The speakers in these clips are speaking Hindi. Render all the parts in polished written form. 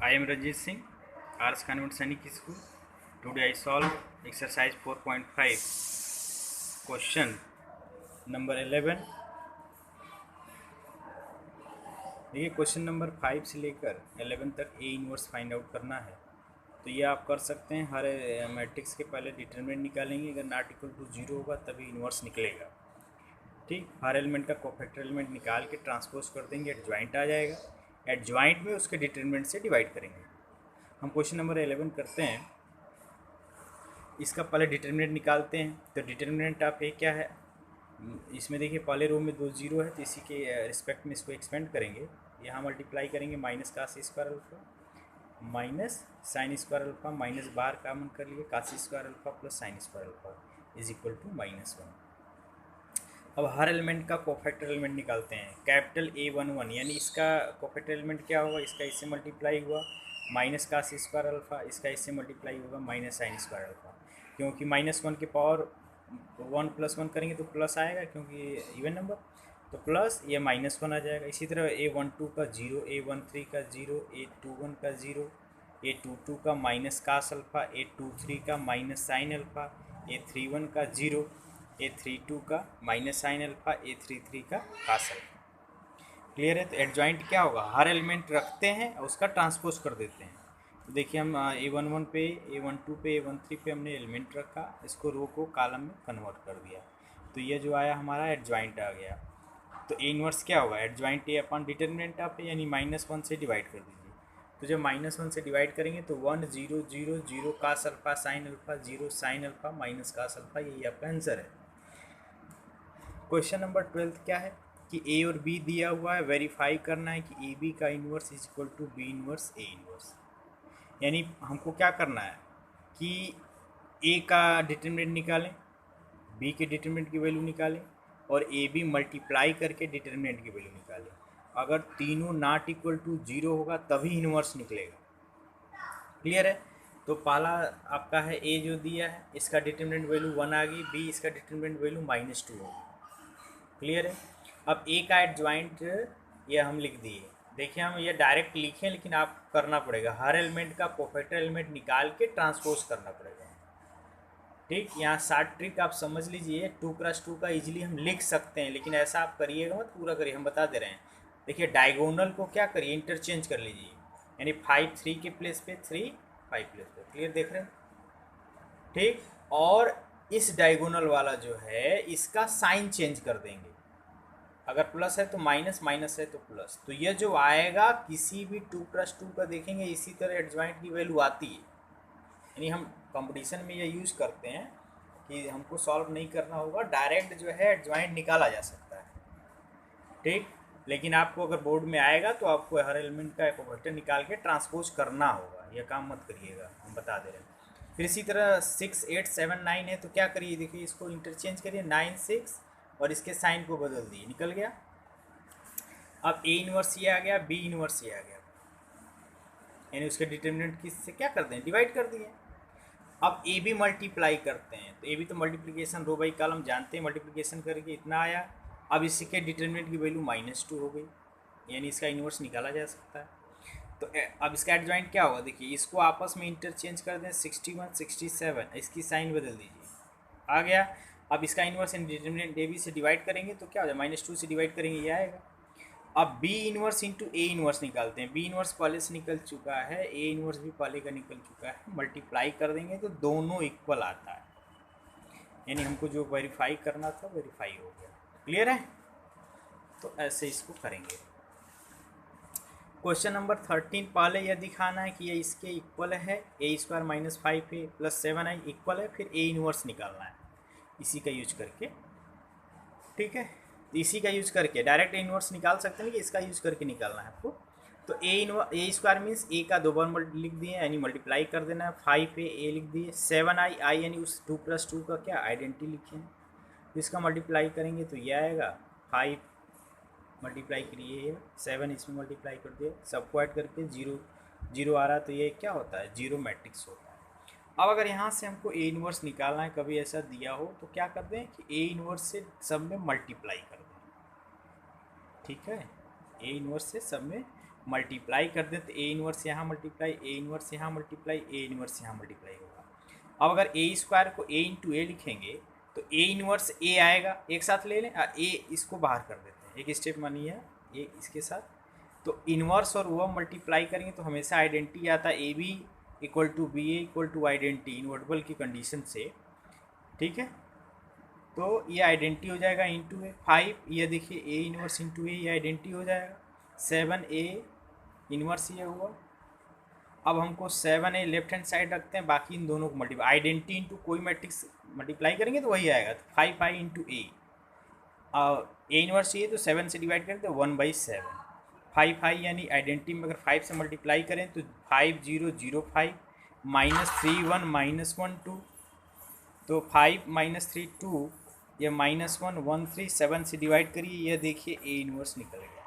I am Ranjit Singh, RS Convent Sainik School. Today I solve exercise 4.5 question number 11. देखिए क्वेश्चन नंबर 5 से लेकर 11 तक ए इनवर्स फाइंड आउट करना है। तो ये आप कर सकते हैं। हर मैट्रिक्स के पहले डिटरमिनेंट निकालेंगे, अगर नॉट इक्वल टू जीरो होगा तभी इनवर्स निकलेगा। ठीक, हर एलिमेंट का कोफैक्टर एलिमेंट निकाल के ट्रांसपोज कर देंगे, एडजॉइंट आ जाएगा। एडजॉइंट में उसके डिटरमिनेंट से डिवाइड करेंगे। हम क्वेश्चन नंबर 11 करते हैं। इसका पहले डिटरमिनेंट निकालते हैं। तो डिटरमिनेंट आप क्या है, इसमें देखिए पहले रो में 2 जीरो है, तो इसी के रिस्पेक्ट में इसको एक्सपेंड करेंगे। यहाँ मल्टीप्लाई करेंगे minus cos square alpha minus sine square alpha, minus बार कॉमन कर लिए, cos square alpha plus sine square alpha is equal to -1। अब हर एलिमेंट का कोफैक्टर एलिमेंट निकालते हैं। कैपिटल A11 यानी इसका कोफैक्टर एलिमेंट क्या होगा, इसका इससे मल्टीप्लाई हुआ माइनस कासी स्क्वायर अल्फा, इसका इससे मल्टीप्लाई होगा माइनस साइन स्क्वायर अल्फा। क्योंकि -1 के पावर 1 + 1 करेंगे तो प्लस आएगा, क्योंकि इवन नंबर तो प्लस ये -1 आ जाएगा। इसी तरह A12 का 0, A13 का 0, A21 का 0, A22 का माइनस कास अल्फा, A23 का माइनस साइन अल्फा, A31 का 0, A32 का माइनस साइन अल्फा, A33 का कास अल्फा। क्लियर है। तो एडजॉइंट क्या होगा, हर एलिमेंट रखते हैं और उसका ट्रांसपोज कर देते हैं। तो देखिए हम A11 पे, A12 पे, A13 पे हमने एलिमेंट रखा, इसको रो को कॉलम में कन्वर्ट कर दिया, तो ये जो आया हमारा एडजॉइंट आ गया। तो ए इनवर्स क्या होगा, adjoint A upon determinant of A, यानी -1 से डिवाइड कर दीजिए। तो जब -1 से डिवाइड करेंगे तो 1 0 0 0 cos alpha sine alpha 0 sine alpha minus cos alpha, यही आपका आंसर है। क्वेश्चन नंबर 12 क्या है कि ए और बी दिया हुआ है, वेरीफाई करना है कि ए बी का inverse is equal to B inverse A inverse. यानी हमको क्या करना है कि ए का डिटरमिनेंट निकालें, बी के डिटरमिनेंट की वैल्यू निकालें और ए बी मल्टीप्लाई करके डिटरमिनेंट की वैल्यू निकालें। अगर तीनों नॉट इक्वल टू जीरो होगा तभी इन्वर्स निकलेगा। क्लियर है। तो पहला आपका है ए जो दिया है, इसका डिटरमिनेंट वैल्यू 1 आ गई, बी इसका डिटरमिनेंट वैल्यू -2 होगी। क्लियर है। अब ए का एडजॉइंट ये हम लिख दिए। देखिए हम ये डायरेक्ट लिखें, लेकिन आप करना पड़ेगा, हर एलिमेंट का कोफैक्टर एलिमेंट निकाल के ट्रांसपोज करना पड़ेगा। ठीक, यहाँ शार्ट ट्रिक आप समझ लीजिए, 2x2 का इजीली हम लिख सकते हैं, लेकिन ऐसा आप करिएगा मत, पूरा करिए, हम बता दे रहे हैं। देखिए डायगोनल को क्या करिए, इंटरचेंज कर लीजिए, यानी 5 3 के प्लेस पे 3 5 प्लेस पे। क्लियर, देख रहे हैं। ठीक, और इस डायगोनल वाला जो है इसका साइन चेंज कर देंगे, अगर प्लस है तो माइनस, माइनस है तो प्लस। तो ये जो आएगा किसी भी 2x2 का देखेंगे इसी तरह एडजॉइंट की वैल्यू आती है। यानी हम कंपटीशन में ये यूज़ करते हैं कि हमको सॉल्व नहीं करना होगा, डायरेक्ट जो है एडजॉइंट निकाला जा सकता है। ठीक, लेकिन आपको अगर बोर्ड में आएगा तो आपको हर एलिमेंट का कोफैक्टर निकाल के ट्रांसपोज करना होगा, यह काम मत करिएगा, हम बता दे रहे हैं। फिर इसी तरह 6 8 7 9 है, तो क्या करिए, देखिए इसको इंटरचेंज करिए, 9 6 और इसके साइन को बदल दिए, निकल गया। अब ए इनवर्स ये आ गया, बी इनवर्स ये आ गया, यानी उसके डिटरमिनेंट किससे क्या कर दें, डिवाइड कर दिए। अब ए बी मल्टीप्लाई करते हैं, तो ए बी तो मल्टीप्लिकेशन रो बाई कॉलम जानते हैं, मल्टीप्लिकेशन करके इतना आया। अब इसके डिटरमिनेंट की वैल्यू -2 हो गई, यानी इसका इन्वर्स निकाला जा सकता है। तो अब इसका एडजॉइंट क्या होगा, देखिए इसको आपस में इंटरचेंज कर दें, 61 67, इसकी साइन बदल दीजिए, आ गया। अब इसका इन्वर्स डिटरमिनेंट ए बी से डिवाइड करेंगे तो क्या हो जाए, -2 से डिवाइड करेंगे, ये आएगा। अब B inverse into A inverse निकालते हैं। बी इनवर्स पहले से निकल चुका है, ए इनवर्स भी पहले का निकल चुका है, मल्टीप्लाई कर देंगे तो दोनों इक्वल आता है, यानी हमको जो वेरीफाई करना था वेरीफाई हो गया। क्लियर है। तो ऐसे इसको करेंगे। क्वेश्चन नंबर 13 पहले यह दिखाना है कि ये इसके इक्वल है, A² - 5A + 7i इक्वल है, फिर ए इनवर्स निकालना है इसी का यूज करके। ठीक है, तो इसी का यूज करके डायरेक्ट इनवर्स निकाल सकते हैं, लेकिन इसका यूज करके निकालना है आपको। तो A² मीन्स ए का 2 बार लिख दिए, यानी मल्टीप्लाई कर देना है, 5 पे ए लिख दिए, 7i यानी उस 2+2 का क्या आइडेंटिटी लिखे हैं, तो इसका मल्टीप्लाई करेंगे तो ये आएगा, 5 मल्टीप्लाई करिए 7 इसमें मल्टीप्लाई कर दिए, सबको ऐड करके 0 0 आ रहा, तो ये क्या होता है, जीरो मैट्रिक्स होता है। अब अगर यहाँ से हमको ए इनवर्स निकालना है, कभी ऐसा दिया हो तो क्या कर दें कि ए इनवर्स से सब में मल्टीप्लाई कर दें। ठीक है, ए इनवर्स से सब में मल्टीप्लाई कर दें तो ए इनवर्स यहाँ मल्टीप्लाई, ए इनवर्स यहाँ मल्टीप्लाई, ए इनवर्स यहाँ मल्टीप्लाई होगा। अब अगर ए स्क्वायर को ए इंटू ए लिखेंगे तो ए इनवर्स ए आएगा, एक साथ ले लें, ए इसको बाहर कर देते हैं, एक स्टेप मानिए ए इसके साथ, तो इनवर्स और वो मल्टीप्लाई करेंगे तो हमेशा आइडेंटिटी आता है A B equal to B A equal to identity invertible की कंडीशन से, ठीक है। तो ये आइडेंटिटी हो जाएगा इंटू ए 5, ये देखिए ए इनवर्स इंटू ए, ये आइडेंटिटी हो जाएगा 7 ए इनवर्स ये हुआ। अब हमको 7 ए लेफ्ट हैंड साइड रखते हैं, बाकी इन दोनों को मल्टीप्लाई, आइडेंटिटी इंटू कोई मैट्रिक्स मल्टीप्लाई करेंगे तो वही आएगा, तो 5 आई इंटू ए, ए इनवर्स ये तो 7 से डिवाइड करें तो 1/7, 5 आई यानी आइडेंटिटी में अगर 5 से मल्टीप्लाई करें तो 5005 -3 1 -1 2, तो 5 -3 2, ये -1 1 3, 7 से डिवाइड करिए, यह देखिए ए इनवर्स निकल गया,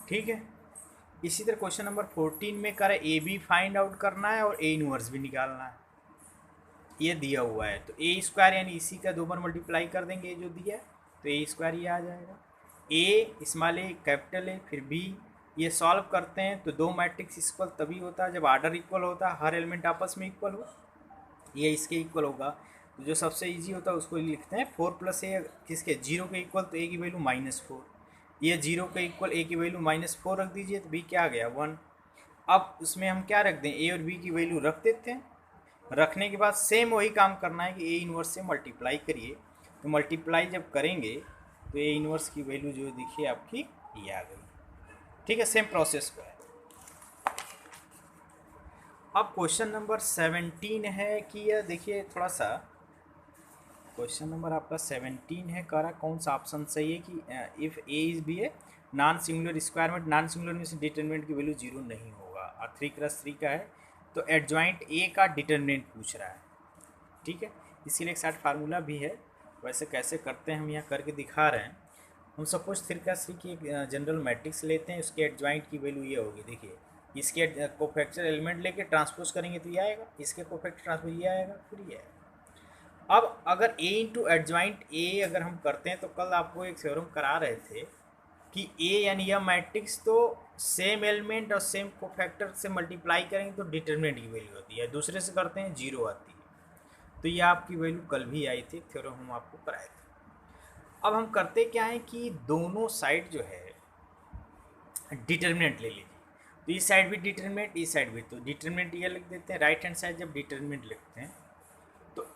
ठीक है। इसी तरह क्वेश्चन नंबर 14 में कर ए बी फाइंड आउट करना है और ए इनवर्स भी निकालना है, ये दिया हुआ है। तो ए स्क्वायर यानी इसी का 2 बार मल्टीप्लाई कर देंगे, ये जो दिया है तो ए स्क्वायर ये आ जाएगा, ए स्मॉल ए कैपिटल ए फिर बी, ये सॉल्व करते हैं तो 2 मैट्रिक्स इक्वल तभी होता है जब आर्डर इक्वल होता है, हर एलिमेंट आपस में इक्वल हो, ये इसके इक्वल होगा। तो जो सबसे इजी होता है उसको लिखते हैं 4 + ए, किसके 0 के इक्वल, तो ए की वैल्यू -4, ये 0 के इक्वल ए की वैल्यू -4 रख दीजिए तो बी क्या आ गया 1। अब उसमें हम क्या रख दें, ए और बी की वैल्यू रख देते हैं, रखने के बाद सेम वही काम करना है कि ए इनवर्स से मल्टीप्लाई करिए, तो मल्टीप्लाई जब करेंगे तो ए इनवर्स की वैल्यू जो देखिए आपकी ये आ गई, ठीक है। सेम प्रोसेस को है। अब क्वेश्चन नंबर 17 है कि यह देखिए थोड़ा सा, क्वेश्चन नंबर आपका 17 है, कह रहा कौन सा ऑप्शन सही है कि if A is B a non singular square में, नॉन सिंगुलर में से डिटरमिनेंट की वैल्यू 0 नहीं होगा, और 3 × 3 का है, तो एडजॉइंट ए का डिटरमिनेंट पूछ रहा है, ठीक है। इसीलिए एक साथ फार्मूला भी है, वैसे कैसे करते हैं हम यहाँ करके दिखा रहे हैं। हम सपोज 3 × 3 की एक जनरल मैट्रिक्स लेते हैं, उसके एडजॉइंट की वैल्यू ये होगी, देखिए इसके कोफैक्टर एलिमेंट लेके ट्रांसपोज करेंगे तो ये आएगा, इसके कोफैक्टर ट्रांसपोज ये आएगा, फिर ये आएगा। अब अगर ए इंटू एडजॉइंट ए अगर हम करते हैं, तो कल आपको एक थ्योरम करा रहे थे कि ए यानी यह मैट्रिक्स तो सेम एलिमेंट और सेम कोफैक्टर से मल्टीप्लाई करेंगे तो डिटरमिनेंट की वैल्यू होती है, दूसरे से करते हैं 0 आती है, तो ये आपकी वैल्यू कल भी आई थी, थ्योरम हम आपको कराए थे। अब हम करते क्या है कि दोनों साइड जो है डिटरमिनेंट ले लीजिए, तो इस साइड भी डिटरमिनेंट, इस साइड भी, तो डिटरमिनेंट ये लिख देते हैं, राइट हैंड साइड जब डिटरमिनेंट लिखते हैं तो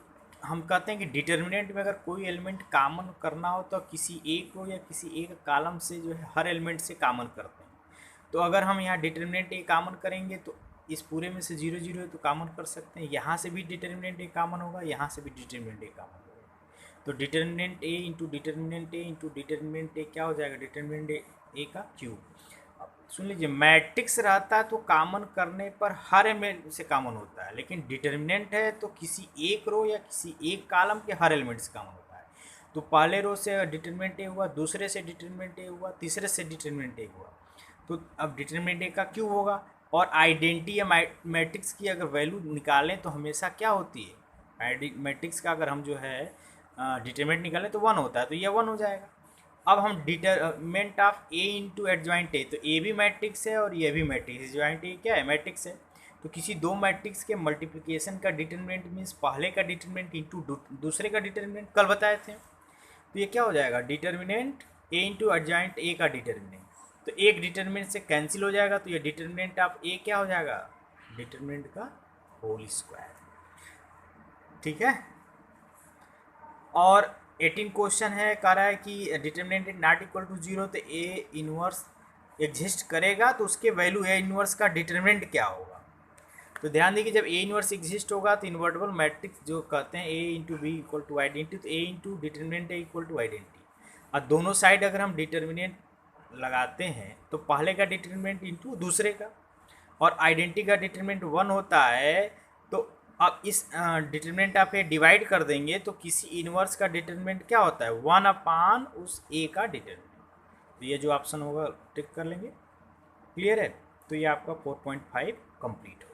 हम कहते हैं कि डिटरमिनेंट में अगर कोई एलिमेंट कॉमन करना हो तो किसी एक को या किसी एक कॉलम से जो है हर एलिमेंट से कॉमन करते हैं। तो अगर हम यहाँ डिटरमिनेंट ए कॉमन करेंगे तो इस पूरे में से 0 0 है तो कॉमन कर सकते हैं, यहाँ से भी डिटरमिनेंट ए कॉमन होगा, यहाँ से भी डिटरमिनेंट ए कॉमन होगा, तो determinant A into determinant A into determinant ए क्या हो जाएगा, डिटरमिनेंट ए का क्यूब। सुन लीजिए, मैट्रिक्स रहता है तो कॉमन करने पर हर एलिमेंट से कॉमन होता है, लेकिन डिटरमिनेंट है तो किसी एक रो या किसी एक कॉलम के हर एलिमेंट से कॉमन होता है। तो पहले रो से डिटरमिनेंट ए हुआ, दूसरे से डिटरमिनेंट ए हुआ, तीसरे से डिटरमिनेंट ए हुआ, तो अब डिटरमिनेंट ए का क्यूब होगा। और आइडेंटिटी या मैट्रिक्स की अगर वैल्यू निकालें तो हमेशा क्या होती है, मैट्रिक्स का अगर हम जो है डिटरमिनेंट निकालें तो 1 होता है, तो यह 1 हो जाएगा। अब हम determinant of A into adjoint A, तो ए भी मैट्रिक्स है और ये भी मैट्रिक्स, एडजॉइंट ए क्या है, मैट्रिक्स है, तो किसी दो मैट्रिक्स के मल्टीप्लिकेशन का डिटरमिनेंट मीन्स पहले का डिटरमिनेंट इंटू दूसरे का डिटरमिनेंट, कल बताए थे। तो ये क्या हो जाएगा, determinant A into adjoint A का डिटरमिनेंट, तो एक डिटरमिनेंट से कैंसिल हो जाएगा, तो ये डिटरमिनेंट ऑफ ए क्या हो जाएगा, डिटरमिनेंट का होल स्क्वायर, ठीक है। और 18 क्वेश्चन है, कह रहा है कि determinant is not equal to 0, तो ए इनवर्स एग्जिस्ट करेगा तो उसके वैल्यू ए इनवर्स का डिटरमिनेंट क्या होगा। तो ध्यान देखिए, जब ए इनवर्स एग्जिस्ट होगा तो इन्वर्टेबल मैट्रिक्स जो कहते हैं A into B equal to identity, तो A into determinant A equal to identity. और दोनों साइड अगर हम डिटरमिनेंट लगाते हैं तो पहले का डिटरमिनेंट इंटू दूसरे का, और आइडेंटिटी का डिटरमिनेंट 1 होता है, तो अब इस डिटरमिनेंट आप ये डिवाइड कर देंगे तो किसी इनवर्स का डिटरमिनेंट क्या होता है, 1/, उस ए का डिटरमिनेंट। तो ये जो ऑप्शन होगा टिक कर लेंगे, क्लियर है। तो ये आपका 4.5 कंप्लीट